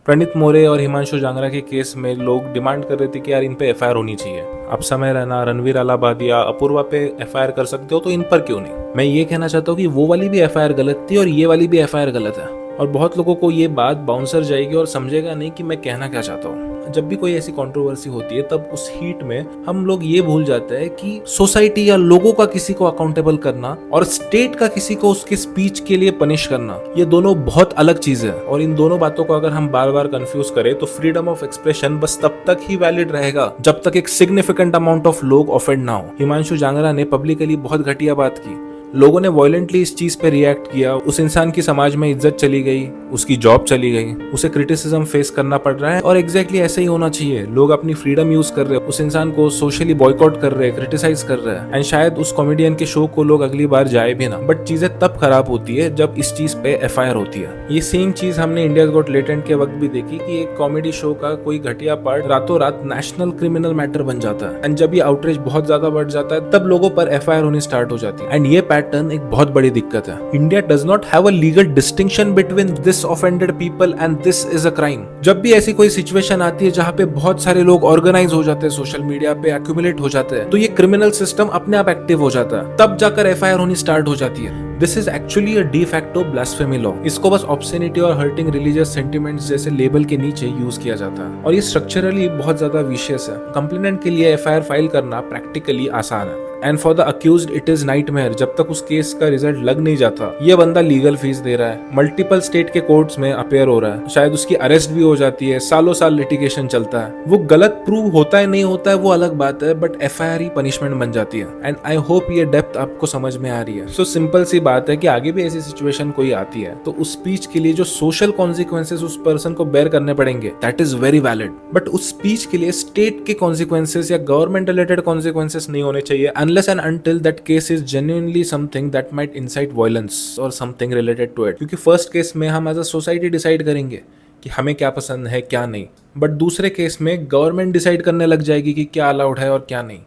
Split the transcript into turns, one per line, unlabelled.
प्रणीत मोरे और हिमांशु जांगरा के केस में लोग डिमांड कर रहे थे कि यार इन पे एफआईआर होनी चाहिए। अब समय रहना, रणवीर अलाहाबादिया, अपूर्वा पे एफआईआर कर सकते हो तो इन पर क्यों नहीं। मैं ये कहना चाहता हूँ कि वो वाली भी एफआईआर गलत थी और ये वाली भी एफआईआर गलत है, और बहुत लोगों को ये बात बाउंसर जाएगी और समझेगा नहीं कि मैं कहना क्या चाहता हूँ। जब भी कोई ऐसी कंट्रोवर्सी होती है तब उस हीट में हम लोग ये भूल जाते हैं कि सोसाइटी या लोगों का किसी को अकाउंटेबल करना और स्टेट का किसी को उसके स्पीच के लिए पनिश करना, ये दोनों बहुत अलग चीजें हैं। और इन दोनों बातों को अगर हम बार बार कंफ्यूज करें तो फ्रीडम ऑफ एक्सप्रेशन बस तब तक ही वैलिड रहेगा जब तक एक सिग्निफिकेंट अमाउंट ऑफ लोग ऑफेंड ना हो। हिमांशु जांगरा ने पब्लिकली बहुत घटिया बात की, लोगों ने वायलेंटली इस चीज पे रिएक्ट किया, उस इंसान की समाज में इज्जत चली गई, उसकी जॉब चली गई, उसे क्रिटिसिज्म फेस करना पड़ रहा है। और एग्जैक्टली ऐसे ही होना चाहिए। लोग अपनी फ्रीडम यूज कर रहे हैं, उस इंसान को सोशली बॉयकॉट कर रहे हैं, क्रिटिसाइज कर रहे हैं, एंड शायद उस कॉमेडियन के शो को लोग अगली बार जाए भी ना। बट चीजें तब खराब होती है जब इस चीज पे एफआईआर होती है। ये सेम चीज हमने इंडिया गॉट लेटेंट के वक्त भी देखी कि एक कॉमेडी शो का कोई घटिया पार्ट रातों रात नेशनल क्रिमिनल मैटर बन जाता है, एंड जब ये आउटरीच बहुत ज्यादा बढ़ जाता है तब लोगों पर एफआईआर होनी स्टार्ट हो जाती है। एंड ये पैटर्न एक बहुत बड़ी दिक्कत है। India does not have a legal distinction between this offended people and this is a crime. जब भी ऐसी कोई सिचुएशन आती है जहां पे बहुत सारे लोग ऑर्गेनाइज हो जाते हैं, सोशल मीडिया पे एक्यूमुलेट हो जाते हैं, तो ये क्रिमिनल सिस्टम अपने आप एक्टिव हो जाता है, तब जाकर एफआईआर होनी स्टार्ट हो जाती है। This is actually a de facto blasphemy law. इसको बस ऑब्ससेनिटी और हर्टिंग रिलीजियस सेंटिमेंट्स जैसे लेबल के नीचे यूज किया जाता है, और ये स्ट्रक्चरली बहुत ज्यादा विशियस है। कंप्लेनेंट के लिए एफआईआर फाइल करना प्रैक्टिकली आसान है, and for the accused it is nightmare. जब तक उस केस का रिजल्ट लग नहीं जाता, ये बंदा लीगल फीस दे रहा है, मल्टीपल स्टेट के कोर्ट्स में अपेयर हो रहा है, शायद उसकी अरेस्ट भी हो जाती है, सालों साल लिटिगेशन चलता है। वो गलत प्रूव होता है नहीं होता है वो अलग बात है, बट एफआईआर ही पनिशमेंट बन जाती है। एंड आई होप ये डेप्थ आपको समझ में आ रही है। सो सिंपल सी बात है कि आगे भी ऐसी सिचुएशन कोई आती है तो उस स्पीच के लिए जो सोशल कॉन्सिक्वेंसेस उस पर्सन को बेयर करने पड़ेंगे, that is very valid. But उस स्पीच के लिए स्टेट के कॉन्सिक्वेंसेस या गवर्नमेंट रिलेटेड कॉन्सिक्वेंसेस नहीं होने चाहिए, unless and until that case is genuinely something that might incite violence or something related to it। क्योंकि फर्स्ट केस में हम एज अ सोसाइटी डिसाइड करेंगे कि हमें क्या पसंद है क्या नहीं, बट दूसरे केस में गवर्नमेंट डिसाइड करने लग जाएगी कि क्या अलाउड है और क्या नहीं।